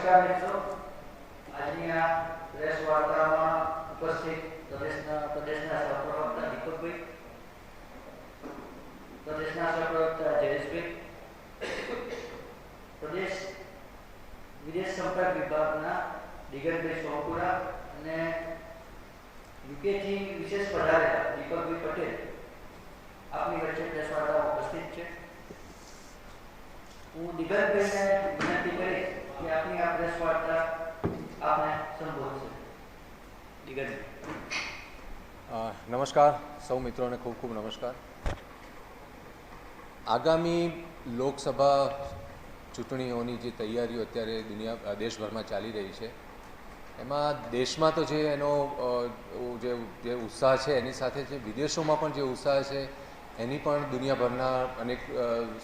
નમસ્કાર મિત્રો, આજની આ પ્રેસ વાર્તામાં ઉપસ્થિત પ્રદેશના સહપ્રવક્તા દીપકભાઈ, પ્રદેશના સહપ્રવક્તા જયેશભાઈ, પ્રદેશ વિદેશ સંપર્ક વિભાગના દિગંતભાઈ સોમપુરા અને યુકેથી વિશેષ પધારેલા દીપકભાઈ પટેલ આપની વચ્ચે પ્રેસ વાર્તામાં ઉપસ્થિત છે। હું દિગંતભાઈને વિનંતી કરીશ કે આપની આ પ્રેસ વાર્તા આપને સંબોધશે। દિગંતભાઈ। નમસ્કાર સૌ મિત્રોને ખૂબ ખૂબ નમસ્કાર। આગામી લોકસભા ચૂંટણીઓની જે તૈયારીઓ અત્યારે દેશભરમાં ચાલી રહી છે, એમાં દેશમાં તો જે એનો જે ઉત્સાહ છે, એની સાથે જે વિદેશોમાં પણ જે ઉત્સાહ છે, એની પણ દુનિયાભરના અનેક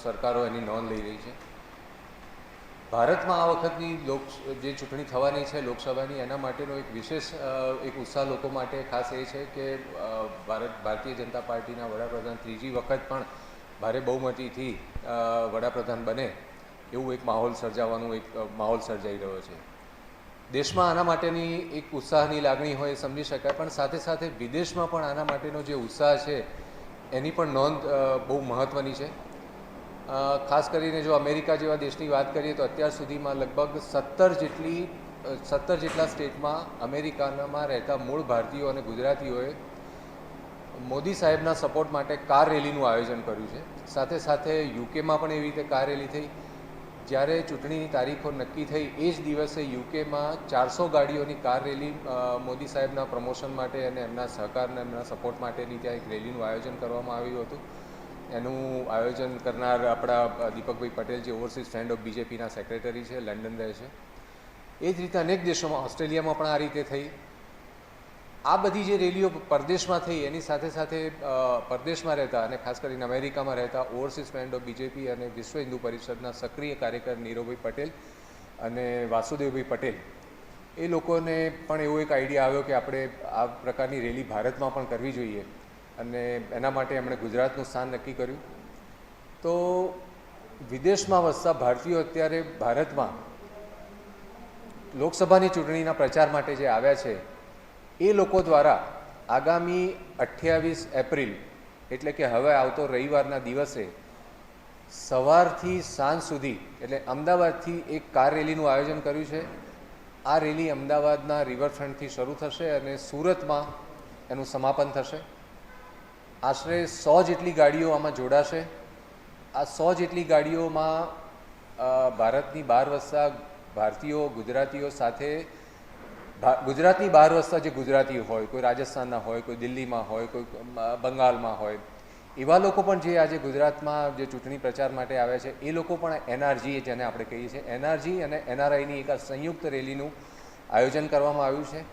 સરકારો એની નોંધ લઈ રહી છે। ભારતમાં આ વખતની જે ચૂંટણી થવાની છે લોકસભાની, એના માટેનો એક વિશેષ એક ઉત્સાહ લોકો માટે ખાસ એ છે કે ભારતીય જનતા પાર્ટીના વડાપ્રધાન ત્રીજી વખત પણ ભારે બહુમતીથી વડાપ્રધાન બને એવું એક માહોલ સર્જાઈ રહ્યો છે। દેશમાં આના માટેની એક ઉત્સાહની લાગણી હોય એ સમજી શકાય, પણ સાથે સાથે વિદેશમાં પણ આના માટેનો જે ઉત્સાહ છે એની પણ નોંધ બહુ મહત્ત્વની છે। ખાસ કરીને જો અમેરિકા જેવા દેશની વાત કરીએ તો અત્યાર સુધીમાં લગભગ 17 જેટલા સ્ટેટમાં અમેરિકામાં રહેતા મૂળ ભારતીયો અને ગુજરાતીઓએ મોદી સાહેબના સપોર્ટ માટે કાર રેલીનું આયોજન કર્યું છે। સાથે સાથે યુકેમાં પણ એવી રીતે કાર રેલી થઈ। જ્યારે ચૂંટણીની તારીખો નક્કી થઈ એ જ દિવસે યુકેમાં 400 ગાડીઓની કાર રેલી મોદી સાહેબના પ્રમોશન માટે અને એમના સહકારને એમના સપોર્ટ માટેની ત્યાં એક રેલીનું આયોજન કરવામાં આવ્યું હતું। એનું આયોજન કરનાર આપણા દીપકભાઈ પટેલ, જે ઓવરસીઝ ફ્રેન્ડ ઓફ બીજેપીના સેક્રેટરી છે, લંડન રહે છે। એ જ રીતે અનેક દેશોમાં, ઓસ્ટ્રેલિયામાં પણ આ રીતે થઈ। આ બધી જે રેલીઓ પરદેશમાં થઈ, એની સાથે સાથે પરદેશમાં રહેતા અને ખાસ કરીને અમેરિકામાં રહેતા ઓવરસીઝ ફ્રેન્ડ ઓફ બીજેપી અને વિશ્વ હિન્દુ પરિષદના સક્રિય કાર્યકર નીરવભાઈ પટેલ અને વાસુદેવભાઈ પટેલ, એ લોકોને પણ એવો એક આઈડિયા આવ્યો કે આપણે આ પ્રકારની રેલી ભારતમાં પણ કરવી જોઈએ, અને એના માટે એમણે ગુજરાતનું સ્થાન નક્કી કર્યું। તો વિદેશમાં વસતા ભારતીયો અત્યારે ભારતમાં લોકસભાની ચૂંટણીના પ્રચાર માટે જે આવ્યા છે, એ લોકો દ્વારા આગામી 28 એપ્રિલ એટલે કે હવે આવતો રવિવારના દિવસે સવારથી સાંજ સુધી, એટલે અમદાવાદથી એક કાર રેલીનું આયોજન કર્યું છે। આ રેલી અમદાવાદના રિવરફ્રન્ટથી શરૂ થશે અને સુરતમાં એનું સમાપન થશે। આશરે 100 જેટલી ગાડીઓ આમાં જોડાશે। આ 100 જેટલી ગાડીઓમાં ભારતની બહાર વસતા ભારતીયો, ગુજરાતીઓ સાથે ગુજરાતની બહાર વસતા જે ગુજરાતીઓ હોય, કોઈ રાજસ્થાનના હોય, કોઈ દિલ્હીમાં હોય, કોઈ બંગાળમાં હોય, એવા લોકો પણ જે આજે ગુજરાતમાં જે ચૂંટણી પ્રચાર માટે આવ્યા છે, એ લોકો પણ એનઆરજી, જેને આપણે કહીએ છીએ, એનઆરજી અને એનઆરઆઈની એક સંયુક્ત રેલીનું આયોજન કરવામાં આવ્યું છે।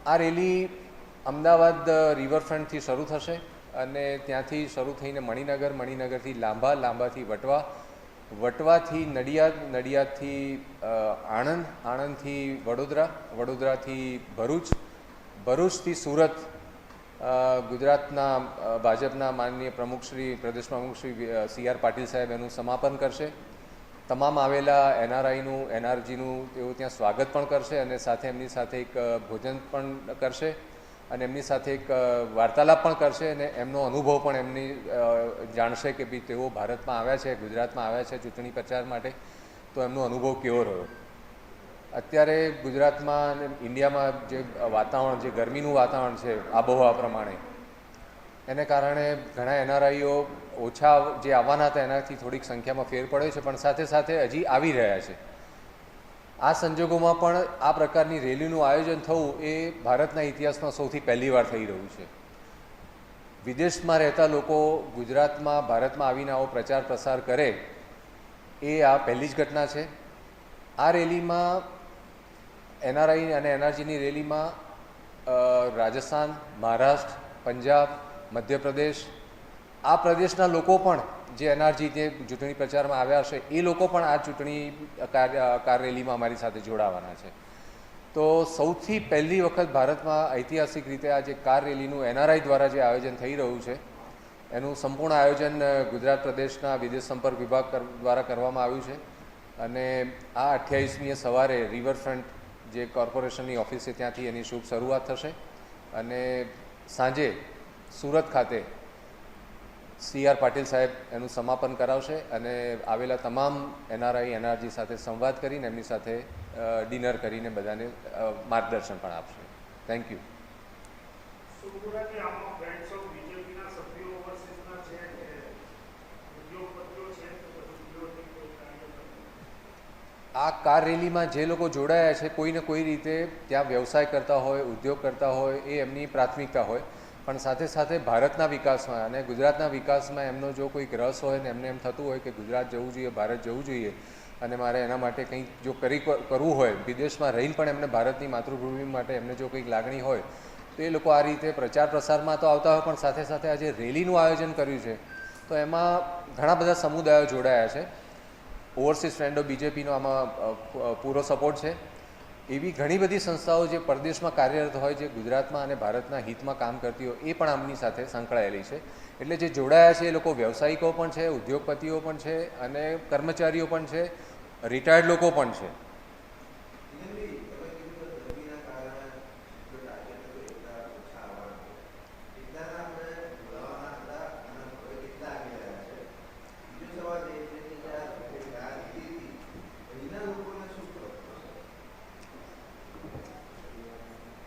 આ રેલી અમદાવાદ રિવરફ્રન્ટથી શરૂ થશે અને ત્યાંથી શરૂ થઈને મણિનગરથી લાંભા, લાંભાથી વટવા, વટવાથી નડિયાદ, નડિયાદથી આણંદ, આણંદથી વડોદરા, વડોદરાથી ભરૂચ, ભરૂચથી સુરત ગુજરાતના ભાજપના માનનીય પ્રદેશ પ્રમુખ શ્રી CR પાટીલ સાહેબ એનું સમાપન કરશે। તમામ આવેલા એનઆરજીનું તેઓ ત્યાં સ્વાગત પણ કરશે અને સાથે એમની સાથે એક ભોજન પણ કરશે અને એમની સાથે એક વાર્તાલાપ પણ કરશે અને એમનો અનુભવ પણ એમની જાણશે કે ભાઈ તેઓ ભારતમાં આવ્યા છે, ગુજરાતમાં આવ્યા છે ચૂંટણી પ્રચાર માટે, તો એમનો અનુભવ કેવો રહ્યો। અત્યારે ગુજરાતમાં અને ઇન્ડિયામાં જે વાતાવરણ, જે ગરમીનું વાતાવરણ છે આબોહવા પ્રમાણે, એને કારણે ઘણા એનઆરઆઈઓ ઓછા જે આવવાના હતા એનાથી થોડીક સંખ્યામાં ફેર પડ્યો છે, પણ સાથે સાથે હજી આવી રહ્યા છે। આ સંજોગોમાં પણ આ પ્રકારની રેલીનું આયોજન થવું એ ભારતના ઇતિહાસમાં સૌથી પહેલીવાર થઈ રહ્યું છે। વિદેશમાં રહેતા લોકો ગુજરાતમાં, ભારતમાં આવીને આવો પ્રચાર પ્રસાર કરે એ આ પહેલી જ ઘટના છે। આ રેલીમાં, એનઆરઆઈ અને એનઆરજીની રેલીમાં રાજસ્થાન, મહારાષ્ટ્ર, પંજાબ, મધ્યપ્રદેશ, આ પ્રદેશના લોકો પણ જે એનઆરજી જે ચૂંટણી પ્રચારમાં આવ્યા હશે, એ લોકો પણ આ ચૂંટણી કાર રેલીમાં અમારી સાથે જોડાવાના છે। તો સૌથી પહેલી વખત ભારતમાં ઐતિહાસિક રીતે આ જે કાર રેલીનું એનઆરઆઈ દ્વારા જે આયોજન થઈ રહ્યું છે, એનું સંપૂર્ણ આયોજન ગુજરાત પ્રદેશના વિદેશ સંપર્ક વિભાગ દ્વારા કરવામાં આવ્યું છે। અને આ 28મીએ સવારે રિવરફ્રન્ટ જે કોર્પોરેશનની ઓફિસ છે ત્યાંથી એની શુભ શરૂઆત થશે અને સાંજે સુરત ખાતે CR પાટીલ સાહેબ એનું સમાપન કરાવશે અને આવેલા તમામ NRI NRG સાથે સંવાદ કરીને એમની સાથે ડિનર કરીને બધાને માર્ગદર્શન પણ આપશે. Thank you. આ કાર રેલીમાં જે લોકો જોડાયા છે કોઈને કોઈ રીતે ત્યાં વ્યવસાય કરતા હોય, ઉદ્યોગ કરતા હોય, એ એમની પ્રાથમિકતા હોય, પણ સાથે સાથે ભારતના વિકાસમાં અને ગુજરાતના વિકાસમાં એમનો જો કોઈક રસ હોય ને એમને એમ થતું હોય કે ગુજરાત જવું જોઈએ, ભારત જવું જોઈએ અને મારે એના માટે કંઈક જો કરવું હોય, વિદેશમાં રહીને પણ એમને ભારતની માતૃભૂમિ માટે એમને જો કંઈક લાગણી હોય તો એ લોકો આ રીતે પ્રચાર પ્રસારમાં તો આવતા હોય, પણ સાથે સાથે આજે રેલીનું આયોજન કર્યું છે તો એમાં ઘણા બધા સમુદાયો જોડાયા છે. ઓવરસીઝ ફ્રેન્ડ ઓફ BJPનો આમાં પૂરો સપોર્ટ છે. એવી ઘણી બધી સંસ્થાઓ જે પરદેશમાં કાર્યરત હોય, જે ગુજરાતમાં અને ભારતના હિતમાં કામ કરતી હોય, એ પણ આમની સાથે સંકળાયેલી છે. એટલે જે જોડાયા છે એ લોકો વ્યવસાયિકો પણ છે, ઉદ્યોગપતિઓ પણ છે અને કર્મચારીઓ પણ છે, રિટાયર્ડ લોકો પણ છે.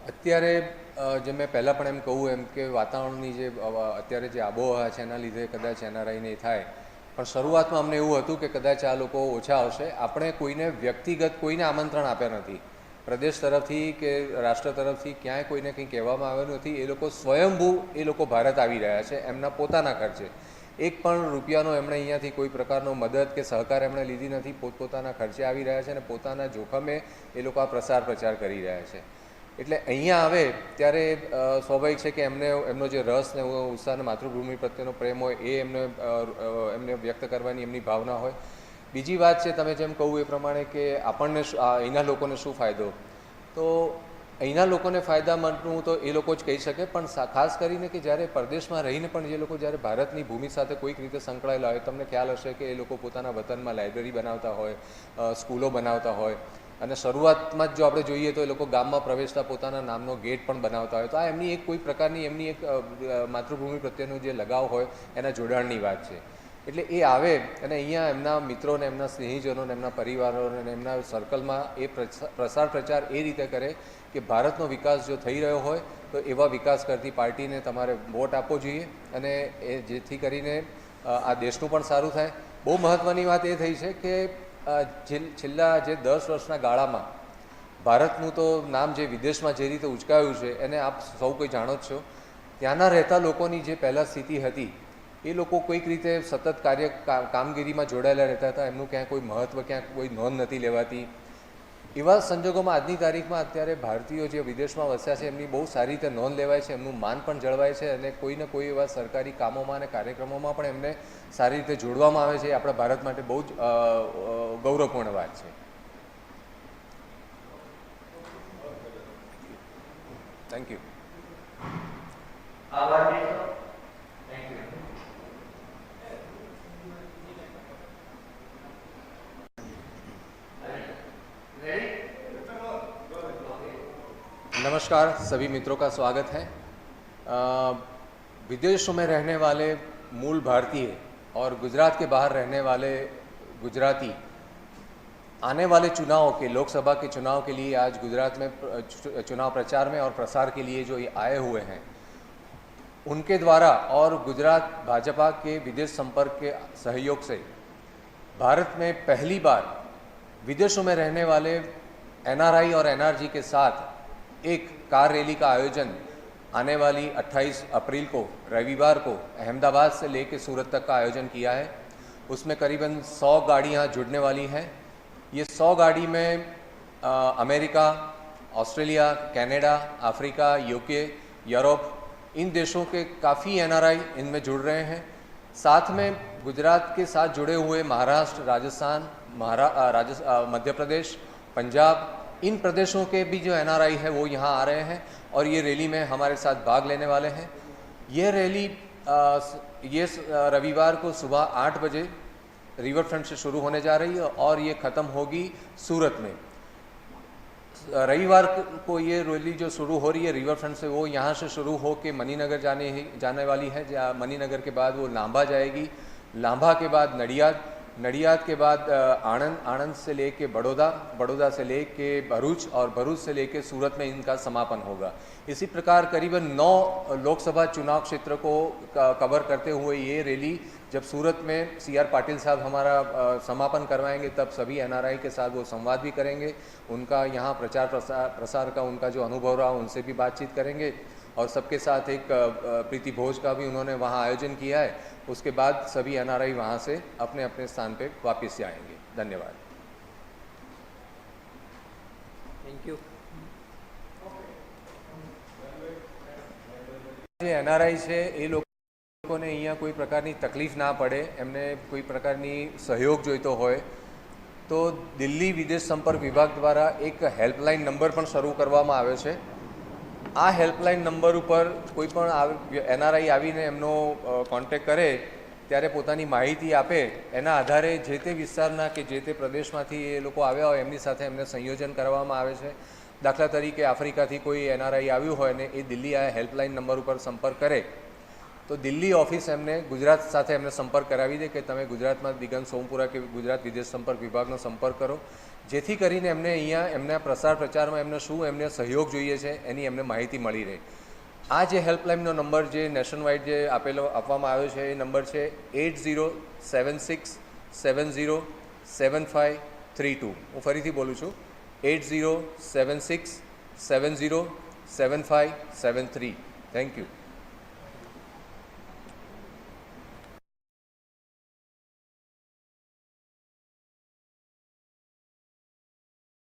અત્યારે જે મેં પહેલાં પણ એમ કહું એમ કે વાતાવરણની જે અત્યારે જે આબોહવા છે એના લીધે કદાચ NRI નહીં થાય, પણ શરૂઆતમાં અમને એવું હતું કે કદાચ આ લોકો ઓછા આવશે. આપણે કોઈને વ્યક્તિગત કોઈને આમંત્રણ આપ્યા નથી, પ્રદેશ તરફથી કે રાષ્ટ્ર તરફથી ક્યાંય કોઈને કંઈ કહેવામાં આવ્યું નથી. એ લોકો સ્વયંભૂ એ લોકો ભારત આવી રહ્યા છે એમના પોતાના ખર્ચે. એક પણ રૂપિયાનો એમણે અહીંયાથી કોઈ પ્રકારનો મદદ કે સહકાર એમણે લીધી નથી. પોતપોતાના ખર્ચે આવી રહ્યા છે અને પોતાના જોખમે એ લોકો આ પ્રચાર કરી રહ્યા છે. એટલે અહીંયા આવે ત્યારે સ્વાભાવિક છે કે એમનો જે રસ ને ઉત્સાહ અને માતૃભૂમિ પ્રત્યેનો પ્રેમ હોય એ એમને વ્યક્ત કરવાની એમની ભાવના હોય. બીજી વાત છે, તમે જેમ કહું એ પ્રમાણે કે આપણને અહીંના લોકોને શું ફાયદો, તો અહીંના લોકોને ફાયદામંદનું તો એ લોકો જ કહી શકે, પણ ખાસ કરીને કે જ્યારે પરદેશમાં રહીને પણ જે લોકો જ્યારે ભારતની ભૂમિ સાથે કોઈક રીતે સંકળાયેલા હોય, તમને ખ્યાલ હશે કે એ લોકો પોતાના વતનમાં લાઇબ્રેરી બનાવતા હોય, સ્કૂલો બનાવતા હોય અને શરૂઆતમાં જ જો આપણે જોઈએ તો એ લોકો ગામમાં પ્રવેશતા પોતાના નામનો ગેટ પણ બનાવતા હોય. તો આ એમની એક કોઈ પ્રકારની એમની એક માતૃભૂમિ પ્રત્યેનો જે લગાવ હોય એના જોડાણની વાત છે. એટલે એ આવે અને અહીંયા એમના મિત્રોને, એમના સ્નેહીજનોને, એમના પરિવારોને અને એમના સર્કલમાં એ પ્રચાર એ રીતે કરે કે ભારતનો વિકાસ જો થઈ રહ્યો હોય તો એવા વિકાસ કરતી પાર્ટીને તમારે વોટ આપવો જોઈએ અને એ જેથી કરીને આ દેશનું પણ સારું થાય. બહુ મહત્ત્વની વાત એ થઈ છે કે છેલ્લા જે 10 વર્ષના ગાળામાં ભારતનું તો નામ જે વિદેશમાં જે રીતે ઉચકાયું છે એને આપ સૌ કોઈ જાણો જ છો. ત્યાંના રહેતા લોકોની જે પહેલાં સ્થિતિ હતી, એ લોકો કોઈક રીતે સતત કામગીરીમાં જોડાયેલા રહેતા હતા, એમનું ક્યાંય કોઈ મહત્ત્વ, ક્યાંક કોઈ નોંધ નથી લેવાતી. એવા સંજોગોમાં આજની તારીખમાં અત્યારે ભારતીયો જે વિદેશમાં વસ્યા છે એમની બહુ સારી રીતે નોંધ લેવાય છે, એમનું માન પણ જળવાય છે અને કોઈને કોઈ એવા સરકારી કામોમાં અને કાર્યક્રમોમાં પણ એમને સારી રીતે જોડવામાં આવે છે. એ આપણા ભારત માટે બહુ જ ગૌરવપૂર્ણ વાત છે. Thank you. આભાર મિત્રો. Thank you. नमस्कार, सभी मित्रों का स्वागत है. विदेशों में रहने वाले मूल भारतीय और गुजरात के बाहर रहने वाले गुजराती आने वाले चुनाव के, लोकसभा के चुनाव के लिए आज गुजरात में चुनाव प्रचार में और प्रसार के लिए जो ये आए हुए हैं, उनके द्वारा और गुजरात भाजपा के विदेश संपर्क के सहयोग से भारत में पहली बार विदेशों में रहने वाले NRI और NRG के साथ एक कार रैली का आयोजन आने वाली 28 अप्रैल को रविवार को अहमदाबाद से लेकर सूरत तक का आयोजन किया है. उसमें करीबन 100 गाड़ियाँ जुड़ने वाली हैं. ये 100 गाड़ी में America, Australia, Canada, Africa, UK, Europe, इन देशों के काफ़ी NRI इनमें जुड़ रहे हैं. साथ में गुजरात के साथ जुड़े हुए महाराष्ट्र, राजस्थान, मध्य प्रदेश, पंजाब, इन प्रदेशों के भी जो NRI है वो यहाँ आ रहे हैं और ये रैली में हमारे साथ भाग लेने वाले हैं. ये रैली ये रविवार को सुबह 8 बजे रिवर फ्रंट से शुरू होने जा रही है और ये ख़त्म होगी सूरत में। रविवार को ये रैली जो शुरू हो रही है रिवर फ्रंट से, वो यहाँ से शुरू हो के मणिनगर जाने वाली है, जहाँ मणिनगर के बाद वो लांबा जाएगी, लांबा के बाद नडियाद, नडियाद के बाद आणंद, आणंद से लेके बड़ौदा, बड़ौदा से लेके भरूच और भरूच से लेके सूरत में इनका समापन होगा। इसी प्रकार करीबन 9 लोकसभा चुनाव क्षेत्र को कवर करते हुए ये रैली जब सूरत में CR पाटिल साहब हमारा समापन करवाएंगे, तब सभी NRI के साथ वो संवाद भी करेंगे, उनका यहाँ प्रचार प्रसार का उनका जो अनुभव रहा उनसे भी बातचीत करेंगे और सबके साथ एक प्रीति भोज का भी उन्होंने वहाँ आयोजन किया है। उसके बाद सभी NRI वहाँ से अपने अपने स्थान पे वापस जाएंगे। धन्यवाद। Thank you. જે NRI છે એ લોકોને અહીંયા કોઈ પ્રકારની તકલીફ ના પડે, એમને કોઈ પ્રકારની સહયોગ જોઈતો હોય તો દિલ્હી વિદેશ સંપર્ક વિભાગ દ્વારા એક હેલ્પલાઇન નંબર પણ શરૂ કરવામાં આવ્યો છે। આ હેલ્પલાઇન નંબર ઉપર કોઈ પણ NRI આવીને એમનો કોન્ટેક્ટ કરે ત્યારે પોતાની માહિતી આપે, એના આધારે જે તે વિસ્તારના કે જે તે પ્રદેશમાંથી એ લોકો આવ્યા હોય એમની સાથે એમને સંયોજન કરવામાં આવે છે। દાખલા તરીકે આફ્રિકાથી કોઈ NRI આવ્યું હોય ને એ દિલ્હી આ હેલ્પલાઇન નંબર ઉપર સંપર્ક કરે તો દિલ્હી ઓફિસ એમને ગુજરાત સાથે એમને સંપર્ક કરાવી દે કે તમે ગુજરાતમાં દિગંત સોમપુરા કે ગુજરાત વિદેશ સંપર્ક વિભાગનો સંપર્ક કરો, જેથી કરીને એમને અહીંયા એમના પ્રસાર પ્રચારમાં એમને શું એમને સહયોગ જોઈએ છે એની એમને માહિતી મળી રહે। આ જે હેલ્પલાઇનનો નંબર જે નેશન વાઇડ જે આપવામાં આવ્યો છે એ નંબર છે 8076707532। હું ફરીથી બોલું છું 8076707573। Thank you.